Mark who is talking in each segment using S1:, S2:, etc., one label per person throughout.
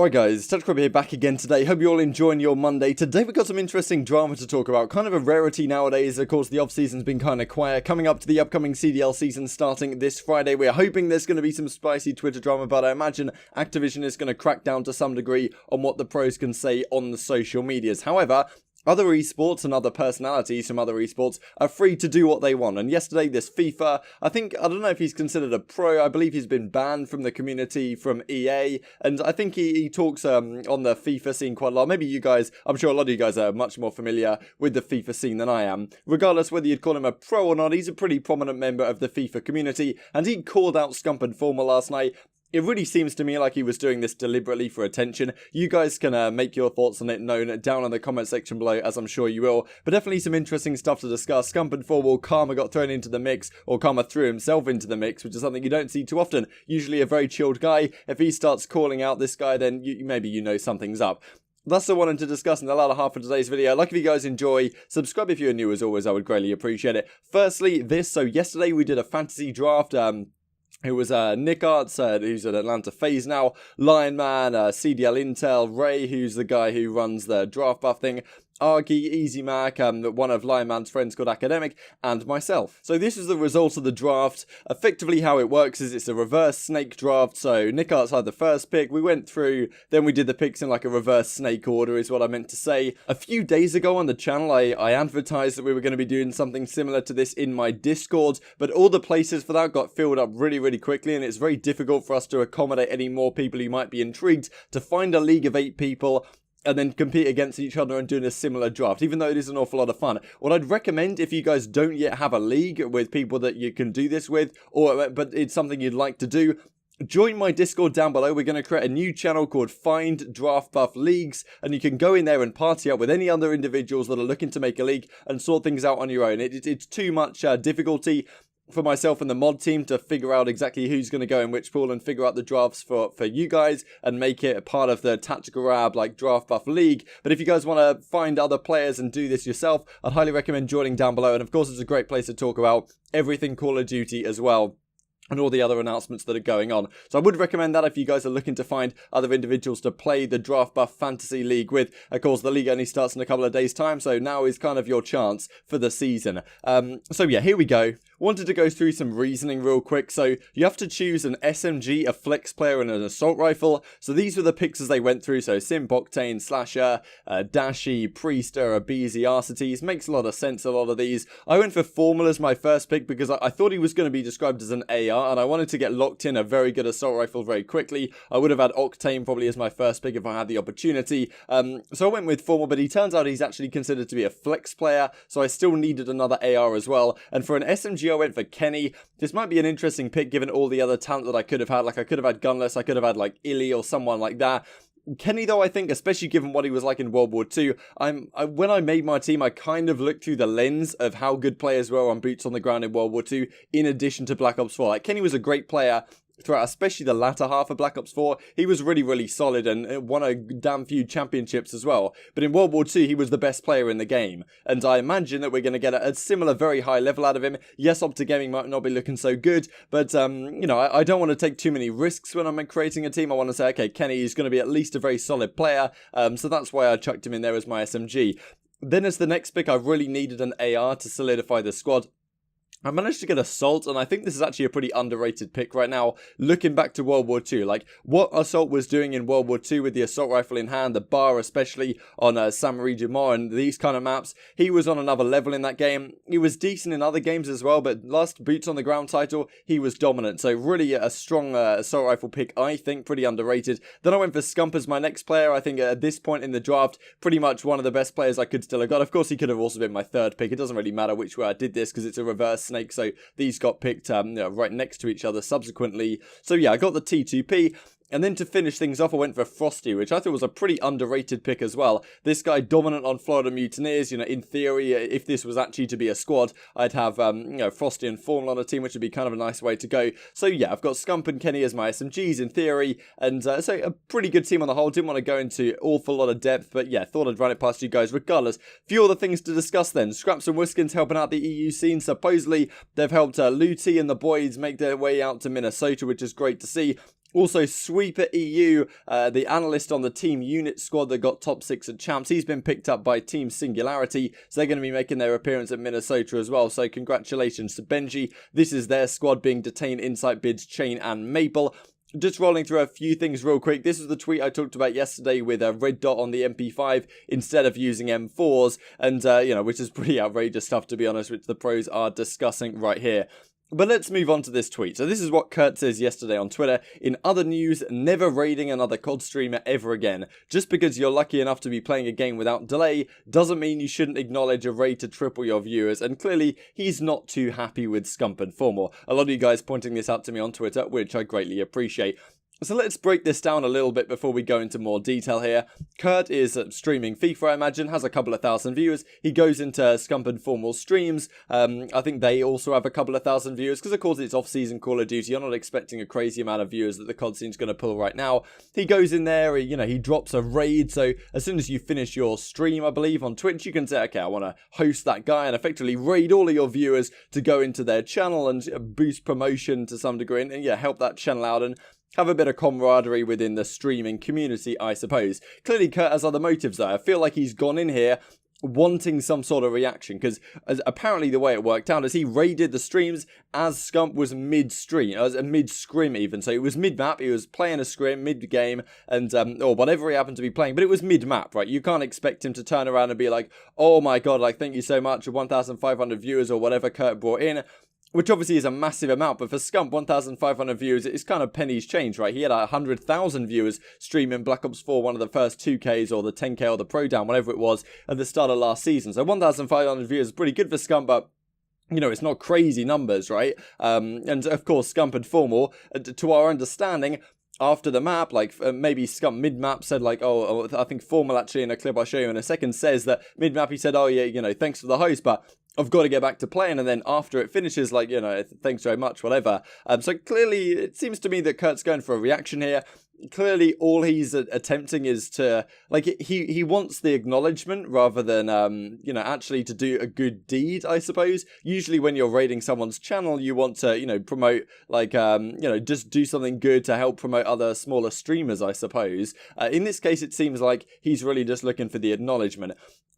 S1: Alright guys, TouchCrab here back again today. Hope you're all enjoying your Monday. Today we've got some interesting drama to talk about. Kind of a rarity nowadays. Of course, the off-season's been kind of quiet. Coming up to the upcoming CDL season starting this Friday. We're hoping there's going to be some spicy Twitter drama, but I imagine Activision is going to crack down to some degree on what the pros can say on the social medias. However, other esports and other personalities from other esports are free to do what they want. And yesterday, this FIFA, I don't know if he's considered a pro. I believe he's been banned from the community from EA. And I think he talks on the FIFA scene quite a lot. Maybe you guys, I'm sure a lot of you guys are much more familiar with the FIFA scene than I am. Regardless whether you'd call him a pro or not, he's a pretty prominent member of the FIFA community. And he called out Scump and Formal last night. It really seems to me like he was doing this deliberately for attention. You guys can make your thoughts on it known down in the comment section below, as I'm sure you will. But definitely some interesting stuff to discuss. Scump and Formal, Karma got thrown into the mix, or Karma threw himself into the mix, which is something you don't see too often. Usually a very chilled guy. If he starts calling out this guy, then maybe you know something's up. That's all I wanted to discuss in the latter half of today's video. Like if you guys enjoy, subscribe if you're new as always, I would greatly appreciate it. Firstly, so yesterday we did a fantasy draft. It was Nick Arts, who's at Atlanta FaZe now, Lion Man, CDL Intel, Ray, who's the guy who runs the draft buff thing, Argy, Easy Mac, one of Lion Man's friends called Academic, and myself. So this is the result of the draft. Effectively how it works is it's a reverse snake draft, so Nick Arts had the first pick, we went through, then we did the picks in like a reverse snake order is what I meant to say. A few days ago on the channel I advertised that we were going to be doing something similar to this in my Discord, but all the places for that got filled up really quickly, and it's very difficult for us to accommodate any more people who might be intrigued to find a league of 8 people and then compete against each other and doing a similar draft, even though it is an awful lot of fun. What I'd recommend, if you guys don't yet have a league with people that you can do this with, but it's something you'd like to do, join my Discord down below. We're going to create a new channel called Find Draft Buff Leagues, and you can go in there and party up with any other individuals that are looking to make a league and sort things out on your own. It's too much difficulty for myself and the mod team to figure out exactly who's going to go in which pool and figure out the drafts for you guys and make it a part of the tactical rab like draft buff league. But if you guys want to find other players and do this yourself, I'd highly recommend joining down below. And of course it's a great place to talk about everything Call of Duty as well, and all the other announcements that are going on. So I would recommend that if you guys are looking to find other individuals to play the Draft Buff Fantasy League with. Of course, the league only starts in a couple of days' time, so now is kind of your chance for the season. So yeah, here we go. Wanted to go through some reasoning real quick. So you have to choose an SMG, a flex player, and an assault rifle. So these were the picks as they went through. So Simp, Octane, Slasher, Dashy, Priester, Abizi, Arcites. Makes a lot of sense, a lot of these. I went for Formal as my first pick because I thought he was going to be described as an AR, and I wanted to get locked in a very good assault rifle very quickly. I would have had Octane probably as my first pick if I had the opportunity. So I went with Formal, but he turns out he's actually considered to be a flex player, so I still needed another AR as well. And for an SMG, I went for Kenny. This might be an interesting pick given all the other talent that I could have had. Like I could have had Gunless, I could have had like Illy or someone like that. Kenny, though, I think, especially given what he was like in World War II, when I made my team, I kind of looked through the lens of how good players were on boots on the ground in World War II, in addition to Black Ops 4. Like, Kenny was a great player throughout, especially the latter half of Black Ops 4. He was really solid and won a damn few championships as well. But in World War II, he was the best player in the game. And I imagine that we're going to get a similar, very high level out of him. Yes, OpTic Gaming might not be looking so good, but, you know, I don't want to take too many risks when I'm creating a team. I want to say, okay, Kenny is going to be at least a very solid player. So that's why I chucked him in there as my SMG. Then as the next pick, I really needed an AR to solidify the squad. I managed to get Assault, and I think this is actually a pretty underrated pick right now, looking back to World War II. Like, what Assault was doing in World War II with the assault rifle in hand, the bar especially on Saint-Marie du Mont and these kind of maps, he was on another level in that game. He was decent in other games as well, but last Boots on the Ground title, he was dominant. So really a strong assault rifle pick, I think, pretty underrated. Then I went for Scump as my next player. I think at this point in the draft, pretty much one of the best players I could still have got. Of course, he could have also been my third pick. It doesn't really matter which way I did this because it's a reverse snake, so these got picked right next to each other subsequently. So yeah, I got the T2P. And then to finish things off, I went for Frosty, which I thought was a pretty underrated pick as well. This guy dominant on Florida Mutineers. You know, in theory, if this was actually to be a squad, I'd have, Frosty and Formal on a team, which would be kind of a nice way to go. So yeah, I've got Scump and Kenny as my SMGs in theory. And so a pretty good team on the whole. Didn't want to go into awful lot of depth, but yeah, thought I'd run it past you guys regardless. Few other things to discuss then. Scraps and Whiskins helping out the EU scene. Supposedly, they've helped Luty and the boys make their way out to Minnesota, which is great to see. Also, Sweeper EU, the analyst on the team unit squad that got top 6 at Champs, he's been picked up by Team Singularity, so they're going to be making their appearance at Minnesota as well, so congratulations to Benji. This is their squad being Detained, Insight, Bids, Chain and Maple. Just rolling through a few things real quick. This was the tweet I talked about yesterday with a red dot on the MP5 instead of using M4s, and, which is pretty outrageous stuff, to be honest, which the pros are discussing right here. But let's move on to this tweet. So this is what Kurt says yesterday on Twitter. In other news, never raiding another COD streamer ever again. Just because you're lucky enough to be playing a game without delay doesn't mean you shouldn't acknowledge a raid to triple your viewers. And clearly, he's not too happy with Scump and Formor. A lot of you guys pointing this out to me on Twitter, which I greatly appreciate. So let's break this down a little bit before we go into more detail here. Kurt is streaming FIFA, I imagine, has a couple of thousand viewers. He goes into Scump and Formal streams. I think they also have a couple of thousand viewers because, of course, it's off-season Call of Duty. You're not expecting a crazy amount of viewers that the COD scene's going to pull right now. He goes in there, he drops a raid. So as soon as you finish your stream, I believe, on Twitch, you can say, okay, I want to host that guy and effectively raid all of your viewers to go into their channel and boost promotion to some degree and help that channel out and have a bit of camaraderie within the streaming community, I suppose. Clearly, Kurt has other motives, though. I feel like he's gone in here wanting some sort of reaction, because apparently the way it worked out is he raided the streams as Scump was mid-stream, as mid-scrim even. So it was mid-map, he was playing a scrim, mid-game, and or whatever he happened to be playing, but it was mid-map, right? You can't expect him to turn around and be like, oh my god, like, thank you so much, 1,500 viewers or whatever Kurt brought in. Which obviously is a massive amount, but for Scump, 1,500 viewers, it's kind of pennies change, right? He had 100,000 viewers streaming Black Ops 4, one of the first 2Ks or the 10K or the Pro Down, whatever it was, at the start of last season. So 1,500 viewers is pretty good for Scump, but it's not crazy numbers, right? And of course, Scump and Formal, to our understanding, after the map, like maybe Scump mid-map said like, oh, I think Formal actually in a clip I'll show you in a second says that mid-map he said, oh yeah, thanks for the host, but I've got to get back to playing, and then after it finishes, like, thanks very much, whatever. So clearly, it seems to me that Kurt's going for a reaction here. Clearly, all he's attempting is to, like, he wants the acknowledgement rather than, actually to do a good deed, I suppose. Usually when you're raiding someone's channel, you want to, promote, like, just do something good to help promote other smaller streamers, I suppose. In this case, it seems like he's really just looking for the acknowledgement.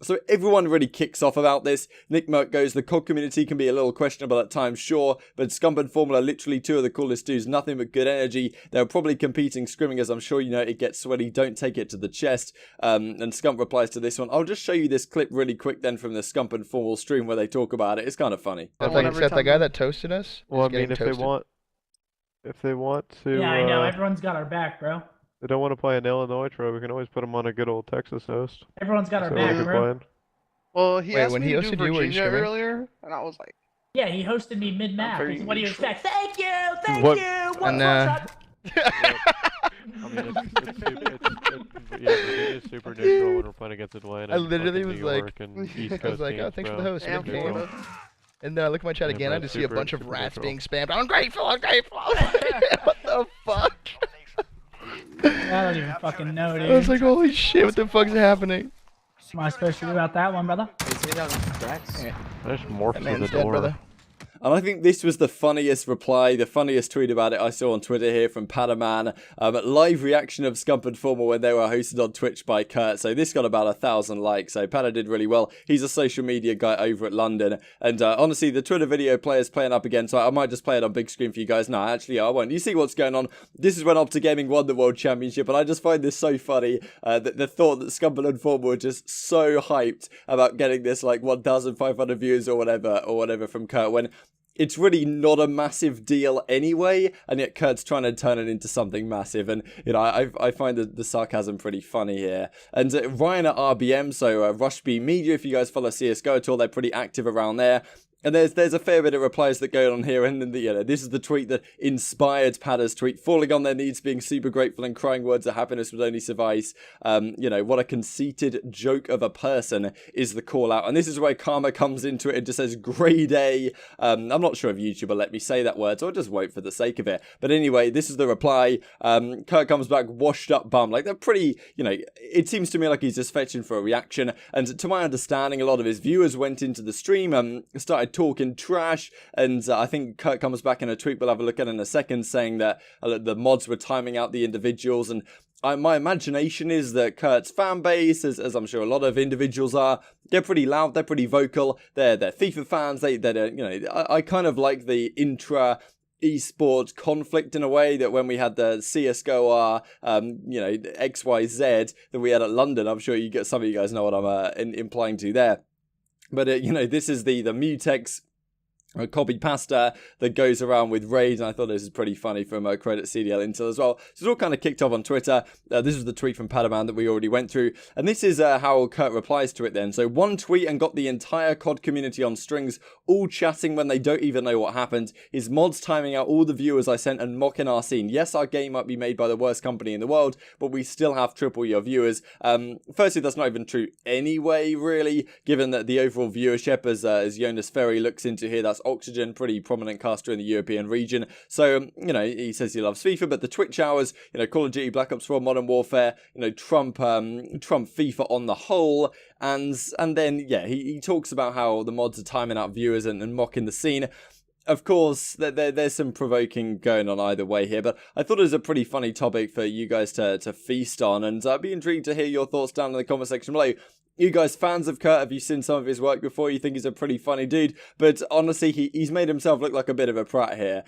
S1: So everyone really kicks off about this. Nick Merck goes, the COD community can be a little questionable at times, sure, but Scump and Formula are literally two of the coolest dudes, nothing but good energy. They're probably competing scrimming, as I'm sure you know, it gets sweaty, don't take it to the chest. And Scump replies to this one. I'll just show you this clip really quick then from the Scump and Formal stream where they talk about it. It's kind of funny.
S2: It's like the guy that toasted us?
S3: Well, I mean, if they want to...
S4: Yeah, I know, everyone's got our back, bro.
S3: They don't want to play an Illinois tro, we can always put them on a good old Texas host.
S4: Everyone's got our back, bro.
S5: Well, he asked
S2: when
S5: me
S2: he
S5: to
S2: hosted
S5: do
S2: you, were you
S5: Virginia
S2: streaming?
S5: earlier, and I was like...
S4: Yeah, he hosted me mid-map. What do you expect? Thank you! Thank
S3: What?
S4: you!
S2: And,
S3: I mean, Virginia's super neutral when we're playing against Atlanta.
S2: I literally was like,
S3: oh,
S2: thanks for the host.
S5: And Florida.
S2: And then I look at my chat again, I just see a bunch of rats being spammed. Ungrateful! What the fuck?
S4: I don't even fucking know, dude.
S2: I was like, holy shit, what the fuck's happening?
S4: What am I supposed to do about that one, brother?
S3: I just morphed to the
S2: Man's
S3: door.
S2: dead, brother.
S1: And I think this was the funniest reply, the funniest tweet about it I saw on Twitter here from Padaman. Live reaction of Scump and Formal when they were hosted on Twitch by Kurt. So this got about 1,000 likes. So Pada did really well. He's a social media guy over at London. And honestly, the Twitter video player's playing up again. So I might just play it on big screen for you guys. No, actually, I won't. You see what's going on. This is when OpTic Gaming won the World Championship. And I just find this so funny. The thought that Scump and Formal were just so hyped about getting this like 1,500 views or whatever from Kurt when it's really not a massive deal anyway, and yet Kurt's trying to turn it into something massive, and I find the sarcasm pretty funny here. And Ryan at RBM, so Rushby Media, if you guys follow CSGO at all, they're pretty active around there. And there's a fair bit of replies that go on here, and then this is the tweet that inspired Pada's tweet, falling on their knees, being super grateful and crying words of happiness would only suffice. What a conceited joke of a person is the call out. And this is where Karma comes into it and just says grade A. I'm not sure if YouTube will let me say that word, so I'll just wait for the sake of it. But anyway, this is the reply. Kurt comes back washed up bum. Like, they're pretty, it seems to me like he's just fetching for a reaction. And to my understanding, a lot of his viewers went into the stream and started talking trash, and I think Kurt comes back in a tweet we'll have a look at in a second, saying that the mods were timing out the individuals, and my imagination is that Kurt's fan base, as I'm sure a lot of individuals are, they're pretty loud, they're pretty vocal, they're FIFA fans, I kind of like the intra esports conflict in a way, that when we had the CSGO XYZ that we had at London, I'm sure some of you guys know what I'm implying to there. But this is the Mutex copy pasta that goes around with raids, and I thought this is pretty funny from credit CDL Intel as well. So it's all kind of kicked off on Twitter. This is the tweet from Padaman that we already went through, and this is how Kurt replies to it then. So one tweet and got the entire COD community on strings, all chatting when they don't even know what happened. His mods timing out all the viewers I sent and mocking our scene. Yes, our game might be made by the worst company in the world, but we still have triple your viewers. Firstly, that's not even true anyway, really, given that the overall viewership, as Jonas Ferry looks into here, that's Oxygen, pretty prominent caster in the European region. So, he says he loves FIFA, but the Twitch hours, Call of Duty, Black Ops 4, Modern Warfare, Trump FIFA on the whole. And then, yeah, he talks about how the mods are timing out viewers and mocking the scene. Of course, there's some provoking going on either way here, but I thought it was a pretty funny topic for you guys to feast on, and I'd be intrigued to hear your thoughts down in the comment section below. You guys fans of Kurt, have you seen some of his work before? You think he's a pretty funny dude, but honestly, he's made himself look like a bit of a prat here.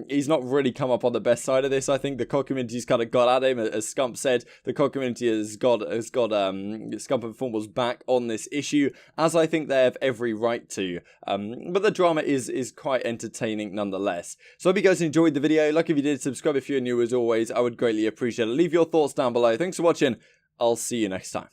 S1: He's not really come up on the best side of this. I think the COD community's kind of got at him, as Scump said. The COD community has got Scump and Formals back on this issue, as I think they have every right to. But the drama is quite entertaining nonetheless. So I hope you guys enjoyed the video. Like if you did, subscribe if you're new as always. I would greatly appreciate it. Leave your thoughts down below. Thanks for watching. I'll see you next time.